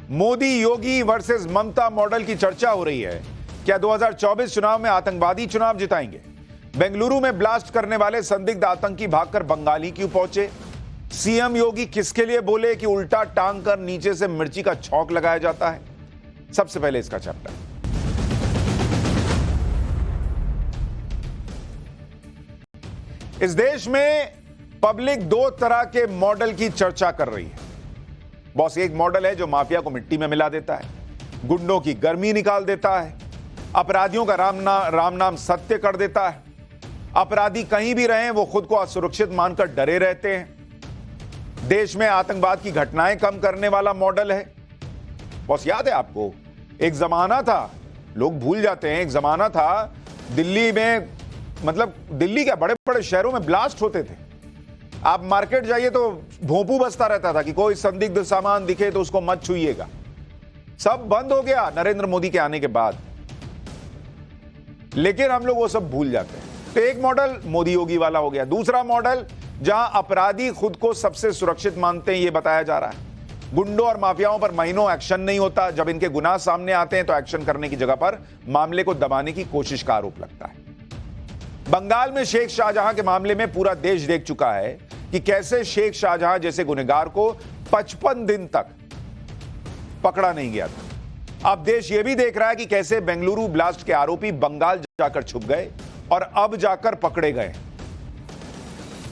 Modi Yogi versus ममता model की चर्चा हो रही है। क्या 2024 चुनाव में आतंकवादी चुनाव जिताएंगे? बेंगलुरु में ब्लास्ट करने वाले संदिग्ध आतंकी भागकर बंगाल ही क्यों पहुंचे? सीएम योगी किसके लिए बोले कि उल्टा टांग कर नीचे से मिर्ची का छौंक लगाया जाता है? सबसे पहले इसका चैप्टर। इस देश में पब्लिक दो तरह के मॉडल की चर्चा कर रही है। बॉस, एक मॉडल है जो माफिया को मिट्टी में मिला देता है, गुंडों की गर्मी निकाल देता है, अपराधियों का राम नाम सत्य कर देता है। अपराधी कहीं भी रहें वो खुद को असुरक्षित मानकर डरे रहते हैं। देश में आतंकवाद की घटनाएं कम करने वाला मॉडल है। बॉस, याद है आपको, एक जमाना था, लोग भूल जाते हैं, एक जमाना था दिल्ली में, मतलब दिल्ली के बड़े बड़े शहरों में ब्लास्ट होते थे। आप मार्केट जाइए तो भोंपू बजता रहता था कि कोई संदिग्ध सामान दिखे तो उसको मत छुइएगा। सब बंद हो गया नरेंद्र मोदी के आने के बाद, लेकिन हम लोग वो सब भूल जाते हैं। तो एक मॉडल मोदी योगी वाला हो गया। दूसरा मॉडल, जहां अपराधी खुद को सबसे सुरक्षित मानते हैं, यह बताया जा रहा है। गुंडों और माफियाओं पर महीनों एक्शन नहीं होता। जब इनके गुनाह सामने आते हैं तो एक्शन करने की जगह पर मामले को दबाने की कोशिश का आरोप लगता है। बंगाल में शेख शाहजहां के मामले में पूरा देश देख चुका है कि कैसे शेख शाहजहां जैसे गुनहगार को 55 दिन तक पकड़ा नहीं गया था। अब देश यह भी देख रहा है कि कैसे बेंगलुरु ब्लास्ट के आरोपी बंगाल जाकर छुप गए और अब जाकर पकड़े गए।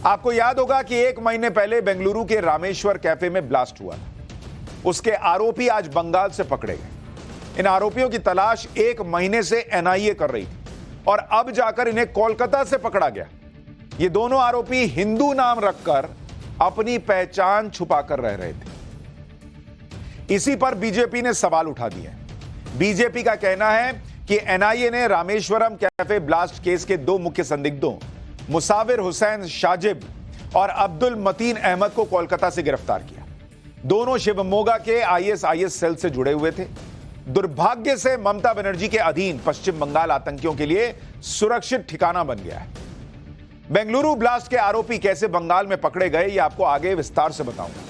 आपको याद होगा कि 1 महीने पहले बेंगलुरु के रामेश्वर कैफे में ब्लास्ट हुआ था। उसके आरोपी आज बंगाल से पकड़े गए। इन आरोपियों की तलाश 1 महीने से एनआईए कर रही थी और अब जाकर इन्हें कोलकाता से पकड़ा गया। ये दोनों आरोपी हिंदू नाम रखकर अपनी पहचान छुपाकर रह रहे थे। इसी पर बीजेपी ने सवाल उठा दिए। बीजेपी का कहना है कि एनआईए ने रामेश्वरम कैफे ब्लास्ट केस के 2 मुख्य संदिग्धों मुसाविर हुसैन शाजिब और अब्दुल मतीन अहमद को कोलकाता से गिरफ्तार किया। दोनों शिवमोगा के आईएसआईएस सेल से जुड़े हुए थे। दुर्भाग्य से ममता बनर्जी के अधीन पश्चिम बंगाल आतंकियों के लिए सुरक्षित ठिकाना बन गया है। बेंगलुरु ब्लास्ट के आरोपी कैसे बंगाल में पकड़े गए, ये आपको आगे विस्तार से बताऊंगा,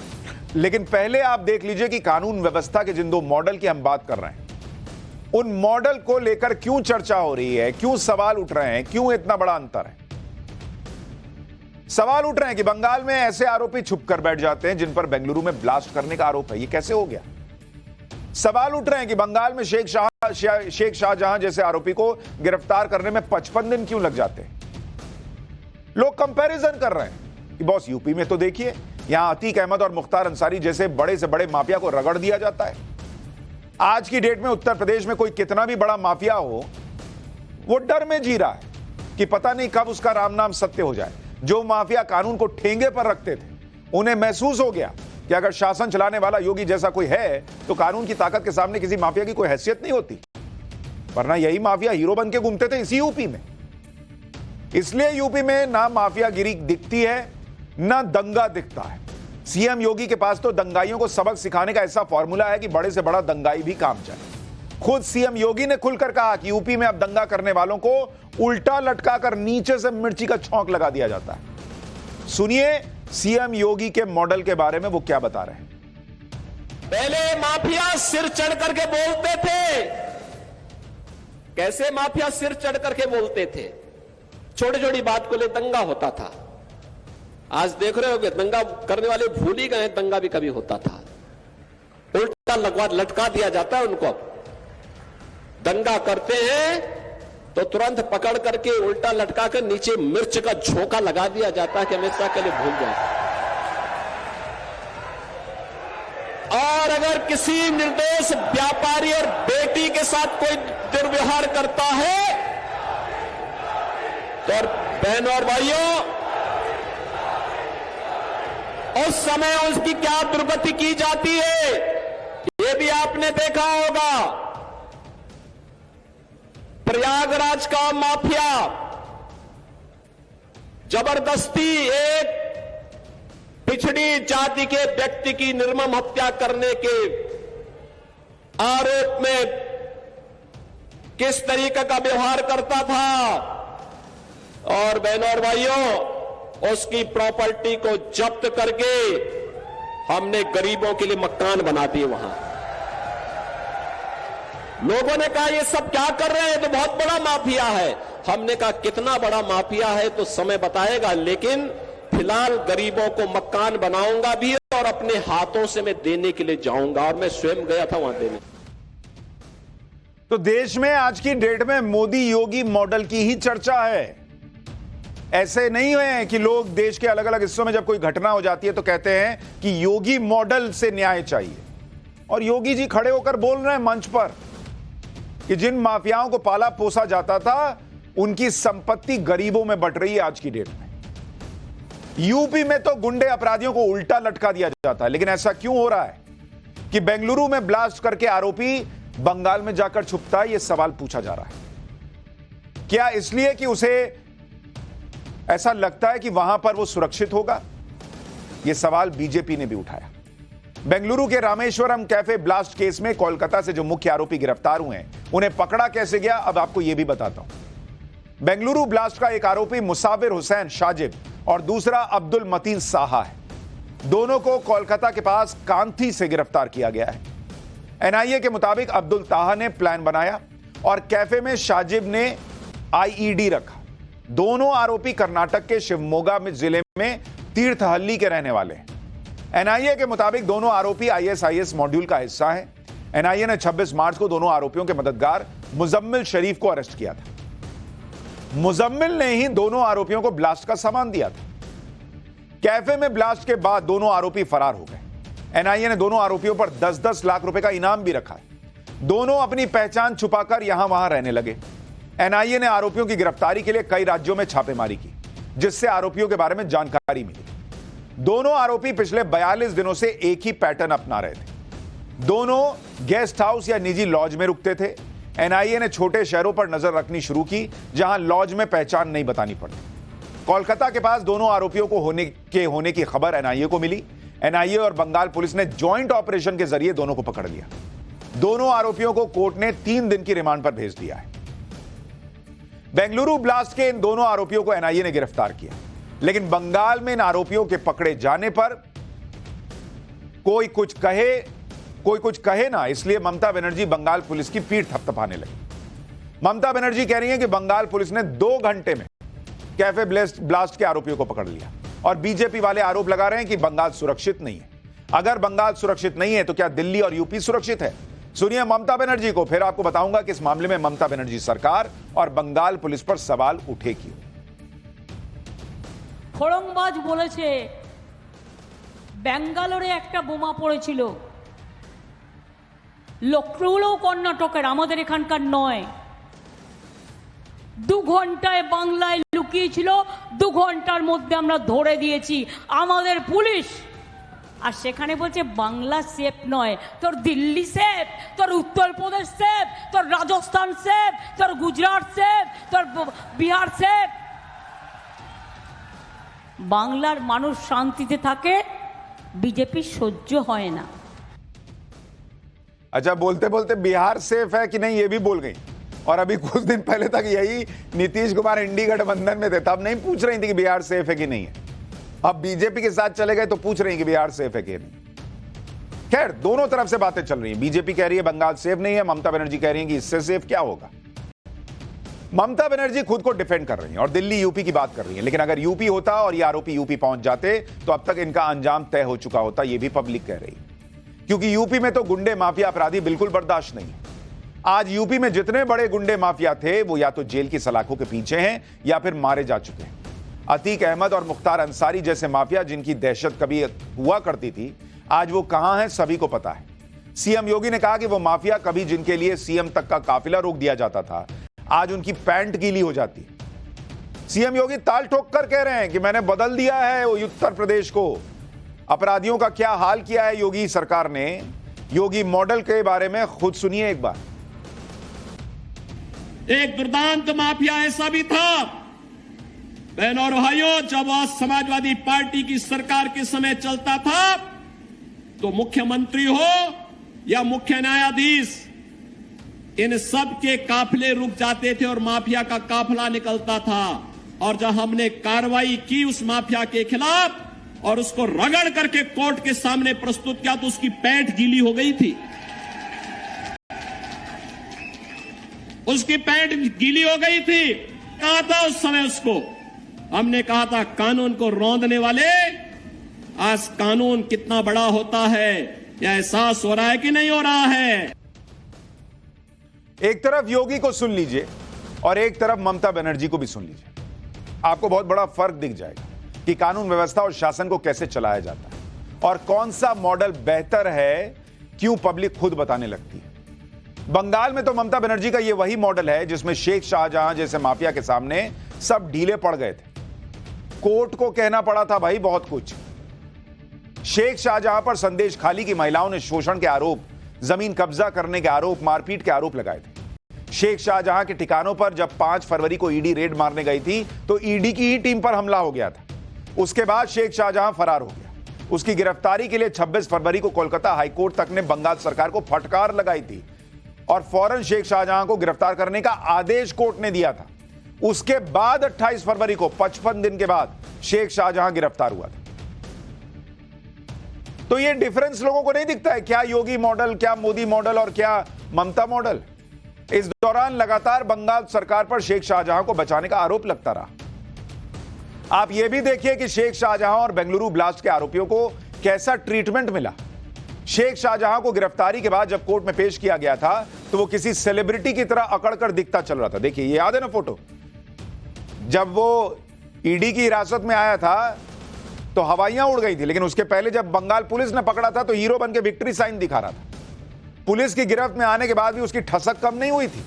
लेकिन पहले आप देख लीजिए कि कानून व्यवस्था के जिन 2 मॉडल की हम बात कर रहे हैं, उन मॉडल को लेकर क्यों चर्चा हो रही है, क्यों सवाल उठ रहे हैं, क्यों इतना बड़ा अंतर है। सवाल उठ रहे हैं कि बंगाल में ऐसे आरोपी छुप कर बैठ जाते हैं जिन पर बेंगलुरु में ब्लास्ट करने का आरोप है। ये कैसे हो गया? सवाल उठ रहे हैं कि बंगाल में शेख शाहजहां जैसे आरोपी को गिरफ्तार करने में 55 दिन क्यों लग जाते हैं। लोग कंपैरिजन कर रहे हैं कि बॉस, यूपी में तो देखिए, यहां अतीक अहमद और मुख्तार अंसारी जैसे बड़े से बड़े माफिया को रगड़ दिया जाता है। आज की डेट में उत्तर प्रदेश में कोई कितना भी बड़ा माफिया हो, वो डर में जी रहा है कि पता नहीं कब उसका राम नाम सत्य हो जाए। जो माफिया कानून को ठेंगे पर रखते थे, उन्हें महसूस हो गया कि अगर शासन चलाने वाला योगी जैसा कोई है तो कानून की ताकत के सामने किसी माफिया की कोई हैसियत नहीं होती। वरना यही माफिया हीरो बन के घूमते थे इसी यूपी में। इसलिए यूपी में ना माफियागिरी दिखती है, ना दंगा दिखता है। सीएम योगी के पास तो दंगाइयों को सबक सिखाने का ऐसा फॉर्मूला है कि बड़े से बड़ा दंगाई भी काम जाए। खुद सीएम योगी ने खुलकर कहा कि यूपी में अब दंगा करने वालों को उल्टा लटकाकर नीचे से मिर्ची का छौंक लगा दिया जाता है। सुनिए सीएम योगी के मॉडल के बारे में वो क्या बता रहे हैं। पहले माफिया सिर चढ़ करके बोलते थे। कैसे माफिया सिर चढ़ करके बोलते थे? छोटी छोटी बात को ले दंगा होता था। आज देख रहे होगे दंगा करने वाले भूल ही गए, दंगा भी कभी होता था। उल्टा लटका दिया जाता है उनको। दंगा करते हैं तो तुरंत पकड़ करके उल्टा लटका कर नीचे मिर्च का झोंका लगा दिया जाता है कि हमेशा के लिए भूल जाए। और अगर किसी निर्दोष व्यापारी और बेटी के साथ कोई दुर्व्यवहार करता है तो बहनों और भाइयों, उस समय उसकी क्या दुर्गति की जाती है, ये भी आपने देखा होगा। प्रयागराज का माफिया जबरदस्ती एक पिछड़ी जाति के व्यक्ति की निर्मम हत्या करने के आरोप में किस तरीके का व्यवहार करता था। और बहनों और भाइयों, उसकी प्रॉपर्टी को जब्त करके हमने गरीबों के लिए मकान बना दिए वहां। लोगों ने कहा ये सब क्या कर रहे हैं, तो बहुत बड़ा माफिया है। हमने कहा कितना बड़ा माफिया है तो समय बताएगा, लेकिन फिलहाल गरीबों को मकान बनाऊंगा भी और अपने हाथों से मैं देने के लिए जाऊंगा, और मैं स्वयं गया था वहां देने। तो देश में आज की डेट में मोदी योगी मॉडल की ही चर्चा है। ऐसे नहीं है कि लोग देश के अलग अलग हिस्सों में जब कोई घटना हो जाती है तो कहते हैं कि योगी मॉडल से न्याय चाहिए, और योगी जी खड़े होकर बोल रहे हैं मंच पर कि जिन माफियाओं को पाला पोसा जाता था उनकी संपत्ति गरीबों में बंट रही है आज की डेट में। यूपी में तो गुंडे अपराधियों को उल्टा लटका दिया जाता है, लेकिन ऐसा क्यों हो रहा है कि बेंगलुरु में ब्लास्ट करके आरोपी बंगाल में जाकर छुपता है? यह सवाल पूछा जा रहा है। क्या इसलिए कि उसे ऐसा लगता है कि वहां पर वो सुरक्षित होगा? यह सवाल बीजेपी ने भी उठाया। बेंगलुरु के रामेश्वरम कैफे ब्लास्ट केस में कोलकाता से जो मुख्य आरोपी गिरफ्तार हुए हैं, उन्हें पकड़ा कैसे गया, अब आपको यह भी बताता हूं। बेंगलुरु ब्लास्ट का एक आरोपी मुसाफिर हुसैन शाजिब और दूसरा अब्दुल मतीन साहा है। दोनों को कोलकाता के पास कांथी से गिरफ्तार किया गया है। एनआईए के मुताबिक अब्दुल ताहा ने प्लान बनाया और कैफे में शाजिब ने आईईडी रखा। दोनों आरोपी कर्नाटक के शिवमोगा में जिले में तीर्थहल्ली के रहने वाले हैं। एनआईए के मुताबिक दोनों आरोपी आईएसआईएस मॉड्यूल का हिस्सा है। एनआईए ने 26 मार्च को दोनों आरोपियों के मददगार मुजम्मिल शरीफ को अरेस्ट किया था। मुजम्मिल ने ही दोनों आरोपियों को ब्लास्ट का सामान दिया था। कैफे में ब्लास्ट के बाद दोनों आरोपी फरार हो गए। एनआईए ने दोनों आरोपियों पर 10-10 लाख रुपए का इनाम भी रखा है। दोनों अपनी पहचान छुपाकर यहां वहां रहने लगे। एनआईए ने आरोपियों की गिरफ्तारी के लिए कई राज्यों में छापेमारी की, जिससे आरोपियों के बारे में जानकारी मिली। दोनों आरोपी पिछले 42 दिनों से एक ही पैटर्न अपना रहे थे। दोनों गेस्ट हाउस या निजी लॉज में रुकते थे। एनआईए ने छोटे शहरों पर नजर रखनी शुरू की जहां लॉज में पहचान नहीं बतानी पड़ती। कोलकाता के पास दोनों आरोपियों को होने की खबर एनआईए को मिली। एनआईए और बंगाल पुलिस ने जॉइंट ऑपरेशन के जरिए दोनों को पकड़ लिया। दोनों आरोपियों को कोर्ट ने 3 दिन की रिमांड पर भेज दिया है। बेंगलुरु ब्लास्ट के इन दोनों आरोपियों को एनआईए ने गिरफ्तार किया, लेकिन बंगाल में इन आरोपियों के पकड़े जाने पर कोई कुछ कहे ना, इसलिए ममता बनर्जी बंगाल पुलिस की पीठ थपथपाने लगी। ममता बनर्जी कह रही हैं कि बंगाल पुलिस ने 2 घंटे में कैफे ब्लास्ट के आरोपियों को पकड़ लिया, और बीजेपी वाले आरोप लगा रहे हैं कि बंगाल सुरक्षित नहीं है। अगर बंगाल सुरक्षित नहीं है तो क्या दिल्ली और यूपी सुरक्षित है? सुनिए ममता बनर्जी को, फिर आपको बताऊंगा कि इस मामले में ममता बनर्जी सरकार और बंगाल पुलिस पर सवाल उठे क्यों। খড়ংবাজ বলেছে ব্যাঙ্গালোরে একটা বোমা পড়েছিল, লখনৌও কর্ণাটকের, আমাদের এখানকার নয়। 2 ঘন্টায় বাংলায় লুকিয়েছিল, 2 ঘন্টার মধ্যে আমরা ধরে দিয়েছি আমাদের পুলিশ। আর সেখানে বলছে বাংলা সেফ নয়, তোর দিল্লি সেফ, তোর উত্তরপ্রদেশ সেফ, তোর রাজস্থান সেফ, তোর গুজরাট সেফ, তোর বিহার সেফ। বাংলার মানুষ শান্তিতে থাকে, बीजेपी সহ্য হয় না। अच्छा, बोलते बोलते बिहार सेफ है कि नहीं ये भी बोल गई। और अभी कुछ दिन पहले तक यही नीतीश कुमार इंडी गठबंधन में थे, तब नहीं पूछ रही थी कि बिहार सेफ है कि नहीं है। अब बीजेपी के साथ चले गए तो पूछ रही हैं कि बिहार सेफ है कि नहीं। खैर, दोनों तरफ से बातें चल रही हैं। बीजेपी कह रही है बंगाल सेफ नहीं है, ममता बनर्जी कह रही है कि इससे सेफ क्या होगा। ममता बनर्जी खुद को डिफेंड कर रही हैं और दिल्ली यूपी की बात कर रही हैं, लेकिन अगर यूपी होता और ये आरोपी यूपी पहुंच जाते तो अब तक इनका अंजाम तय हो चुका होता, ये भी पब्लिक कह रही है। क्योंकि यूपी में तो गुंडे माफिया अपराधी बिल्कुल बर्दाश्त नहीं है। आज यूपी में जितने बड़े गुंडे माफिया थे वो या तो जेल की सलाखों के पीछे हैं या फिर मारे जा चुके हैं। अतीक अहमद और मुख्तार अंसारी जैसे माफिया जिनकी दहशत कभी हुआ करती थी, आज वो कहां हैं सभी को पता है। सीएम योगी ने कहा कि वो माफिया कभी जिनके लिए सीएम तक का काफिला रोक दिया जाता था, आज उनकी पैंट गीली हो जाती है। सीएम योगी ताल ठोक कर कह रहे हैं कि मैंने बदल दिया है उत्तर प्रदेश को। अपराधियों का क्या हाल किया है योगी सरकार ने। योगी मॉडल के बारे में खुद सुनिए एक बार। एक दुर्दांत माफिया ऐसा भी था, बहनों और भाइयों, जब आज समाजवादी पार्टी की सरकार के समय चलता था तो मुख्यमंत्री हो या मुख्य न्यायाधीश, इन सब के काफिले रुक जाते थे और माफिया का काफिला निकलता था। और जब हमने कार्रवाई की उस माफिया के खिलाफ और उसको रगड़ करके कोर्ट के सामने प्रस्तुत किया तो उसकी पैंट गीली हो गई थी। उसकी पैंट गीली हो गई थी। कहा था उस समय उसको, हमने कहा था कानून को रौंदने वाले, आज कानून कितना बड़ा होता है यह एहसास हो रहा है कि नहीं हो रहा है। एक तरफ योगी को सुन लीजिए और एक तरफ ममता बनर्जी को भी सुन लीजिए, आपको बहुत बड़ा फर्क दिख जाएगा कि कानून व्यवस्था और शासन को कैसे चलाया जाता है और कौन सा मॉडल बेहतर है, क्यों पब्लिक खुद बताने लगती है। बंगाल में तो ममता बनर्जी का यह वही मॉडल है जिसमें शेख शाहजहां जैसे माफिया के सामने सब ढीले पड़ गए थे। कोर्ट को कहना पड़ा था भाई बहुत कुछ। शेख शाहजहां पर संदेश खाली की महिलाओं ने शोषण के आरोप, जमीन कब्जा करने के आरोप, मारपीट के आरोप लगाए थे। शेख शाहजहां के ठिकानों पर जब 5 फरवरी को ईडी रेड मारने गई थी तो ईडी की ही टीम पर हमला हो गया था। उसके बाद शेख शाहजहां फरार हो गया। उसकी गिरफ्तारी के लिए 26 फरवरी को कोलकाता हाईकोर्ट तक ने बंगाल सरकार को फटकार लगाई थी और फौरन शेख शाहजहां को गिरफ्तार करने का आदेश कोर्ट ने दिया था। उसके बाद 28 फरवरी को 55 दिन के बाद शेख शाहजहां गिरफ्तार हुआ था। तो ये डिफरेंस लोगों को नहीं दिखता है, क्या योगी मॉडल, क्या मोदी मॉडल और क्या ममता मॉडल। इस दौरान लगातार बंगाल सरकार पर शेख शाहजहां को बचाने का आरोप लगता रहा। आप यह भी देखिए कि शेख शाहजहां और बेंगलुरु ब्लास्ट के आरोपियों को कैसा ट्रीटमेंट मिला। शेख शाहजहां को गिरफ्तारी के बाद जब कोर्ट में पेश किया गया था तो वो किसी सेलिब्रिटी की तरह अकड़कर दिखता चल रहा था। देखिए, ये याद है ना फोटो, जब वो ईडी की हिरासत में आया था तो हवाइयां उड़ गई थी, लेकिन उसके पहले जब बंगाल पुलिस ने पकड़ा था तो हीरो बन के विक्ट्री साइन दिखा रहा था। पुलिस की गिरफ्त में आने के बाद भी उसकी ठसक कम नहीं हुई थी।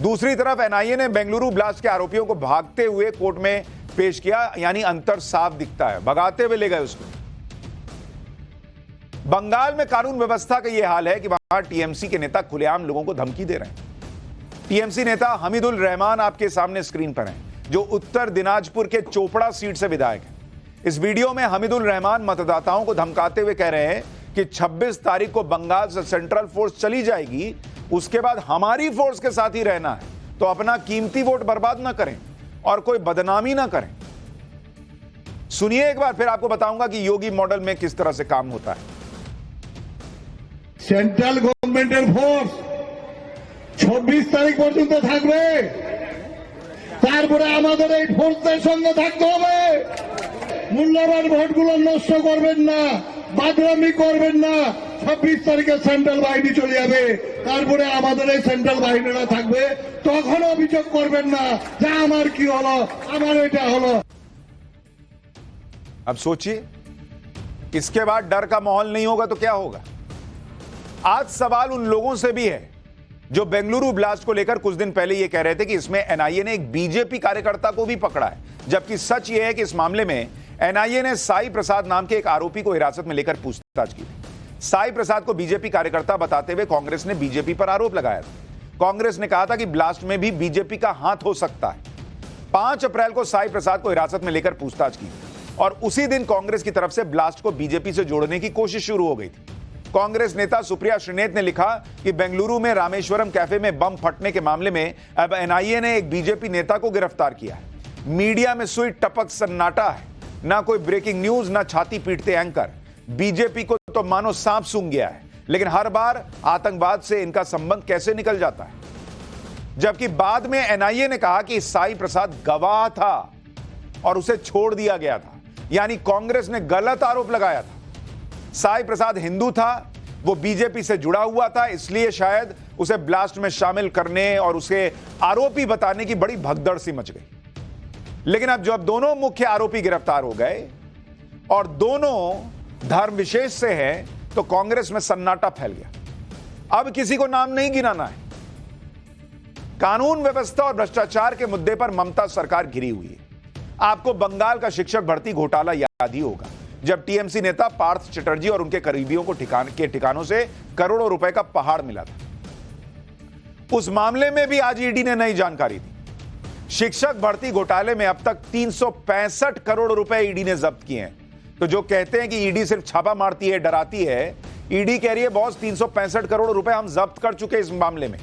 दूसरी तरफ एनआईए ने बेंगलुरु ब्लास्ट के आरोपियों को भागते हुए कोर्ट में पेश किया, यानी अंतर साफ दिखता है, भगाते हुए ले गए उसको। बंगाल में कानून व्यवस्था का यह हाल है कि वहां टीएमसी के नेता खुलेआम लोगों को धमकी दे रहे हैं। टीएमसी नेता हमीदुल रहमान आपके सामने स्क्रीन पर हैं, जो उत्तर दिनाजपुर के चोपड़ा सीट से विधायक हैं। इस वीडियो में हमीदुल रहमान मतदाताओं को धमकाते हुए कह रहे हैं कि 26 तारीख को बंगाल से सेंट्रल फोर्स चली जाएगी, उसके बाद हमारी फोर्स के साथ ही रहना है, तो अपना कीमती वोट बर्बाद ना करें और कोई बदनामी ना करें। सुनिए एक बार, फिर आपको बताऊंगा कि योगी मॉडल में किस तरह से काम होता है। সেন্ট্রাল গভর্নমেন্টের ফোর্স 26 তারিখ পর্যন্ত থাকবে, তারপরে আমাদের এই ফোর্সের সঙ্গে থাকতে হবে। মূল্যবান ভোটগুলো নষ্ট করবেন না, বাদরামি করবেন না। 26 তারিখে সেন্ট্রাল বাহিনী চলে যাবে, তারপরে আমাদের এই সেন্ট্রাল বাহিনীরা থাকবে। তখন অভিযোগ করবেন না যে আমার কি হলো, আমার এটা হলো। अब सोचिए, इसके बाद डर का माहौल नहीं होगा तो क्या होगा। आज सवाल उन लोगों से भी है जो बेंगलुरु ब्लास्ट को लेकर कुछ दिन पहले यह कह रहे थे कि इसमें एनआईए ने एक बीजेपी कार्यकर्ता को भी पकड़ा है, जबकि सच यह है कि इस मामले में एनआईए ने साई प्रसाद नाम के एक आरोपी को हिरासत में लेकर पूछताछ की थी। साई प्रसाद को बीजेपी कार्यकर्ता बताते हुए कांग्रेस ने बीजेपी पर आरोप लगाया था। कांग्रेस ने कहा था कि ब्लास्ट में भी बीजेपी का हाथ हो सकता है। 5 अप्रैल को साई प्रसाद को हिरासत में लेकर पूछताछ की और उसी दिन कांग्रेस की तरफ से ब्लास्ट को बीजेपी से जोड़ने की कोशिश शुरू हो गई थी। कांग्रेस नेता सुप्रिया श्रीनेत ने लिखा कि बेंगलुरु में रामेश्वरम कैफे में बम फटने के मामले में अब एनआईए ने एक बीजेपी नेता को गिरफ्तार किया है। मीडिया में सुई टपक सन्नाटा है, ना कोई ब्रेकिंग न्यूज, ना छाती पीटते एंकर। बीजेपी को तो मानो सांप सूंघ गया है, लेकिन हर बार आतंकवाद से इनका संबंध कैसे निकल जाता है। जबकि बाद में एनआईए ने कहा कि साई प्रसाद गवाह था और उसे छोड़ दिया गया था, यानी कांग्रेस ने गलत आरोप लगाया था। साई प्रसाद हिंदू था, वो बीजेपी से जुड़ा हुआ था, इसलिए शायद उसे ब्लास्ट में शामिल करने और उसे आरोपी बताने की बड़ी भगदड़ सी मच गई। लेकिन अब जब दोनों मुख्य आरोपी गिरफ्तार हो गए और दोनों धर्म विशेष से हैं, तो कांग्रेस में सन्नाटा फैल गया। अब किसी को नाम नहीं गिनाना है। कानून व्यवस्था और भ्रष्टाचार के मुद्दे पर ममता सरकार घिरी हुई है। आपको बंगाल का शिक्षक भर्ती घोटाला याद ही होगा, जब टीएमसी नेता पार्थ चटर्जी और उनके करीबियों को ठिकानों से करोड़ों रुपए का पहाड़ मिला था। उस मामले में भी आज ईडी ने नई जानकारी दी। शिक्षक भर्ती घोटाले में अब तक 365 करोड़ रुपए ईडी ने जब्त किए हैं। तो जो कहते हैं कि ईडी सिर्फ छापा मारती है, डराती है, ईडी कह रही है बॉस 365 करोड़ रुपए हम जब्त कर चुके इस मामले में।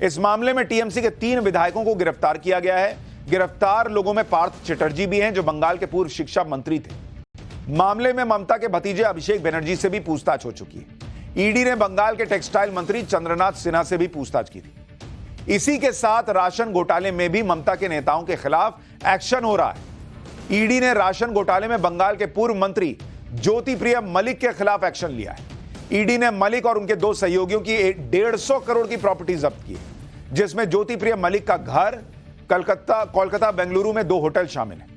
इस मामले में टीएमसी के 3 विधायकों को गिरफ्तार किया गया है। गिरफ्तार लोगों में पार्थ चटर्जी भी हैं, जो बंगाल के पूर्व शिक्षा मंत्री थे। मामले में ममता के भतीजे अभिषेक बनर्जी से भी पूछताछ हो चुकी है। ईडी ने बंगाल के टेक्सटाइल मंत्री चंद्रनाथ सिन्हा से भी पूछताछ की थी। इसी के साथ राशन घोटाले में भी ममता के नेताओं के खिलाफ एक्शन हो रहा है। ईडी ने राशन घोटाले में बंगाल के पूर्व मंत्री ज्योति प्रिया मलिक के खिलाफ एक्शन लिया है। ईडी ने मलिक और उनके 2 सहयोगियों की 150 करोड़ की प्रॉपर्टी जब्त की है, जिसमें ज्योति प्रिया मलिक का घर, कोलकाता बेंगलुरु में 2 होटल शामिल हैं।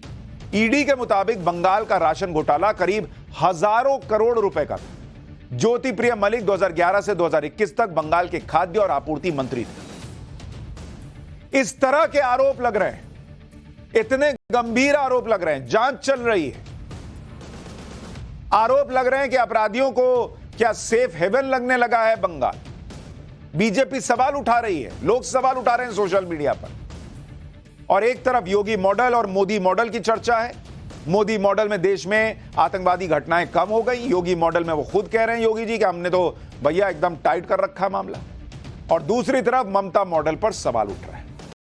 ईडी के मुताबिक बंगाल का राशन घोटाला करीब हजारों करोड़ रुपए का था। ज्योति प्रिया मलिक 2011 से 2021 तक बंगाल के खाद्य और आपूर्ति मंत्री थे। इस तरह के आरोप लग रहे हैं, इतने गंभीर आरोप लग रहे हैं, जांच चल रही है। आरोप लग रहे हैं कि अपराधियों को क्या सेफ हेवन लगने लगा है बंगाल। बीजेपी सवाल उठा रही है, लोग सवाल उठा रहे हैं सोशल मीडिया पर। और एक तरफ योगी मॉडल और मोदी मॉडल की चर्चा है। मोदी मॉडल में देश में आतंकवादी घटनाएं कम हो गई। योगी मॉडल में वो खुद कह रहे हैं, योगी जी, कि हमने तो भैया एकदम टाइट कर रखा है मामला। और दूसरी तरफ ममता मॉडल पर सवाल उठ रहा है।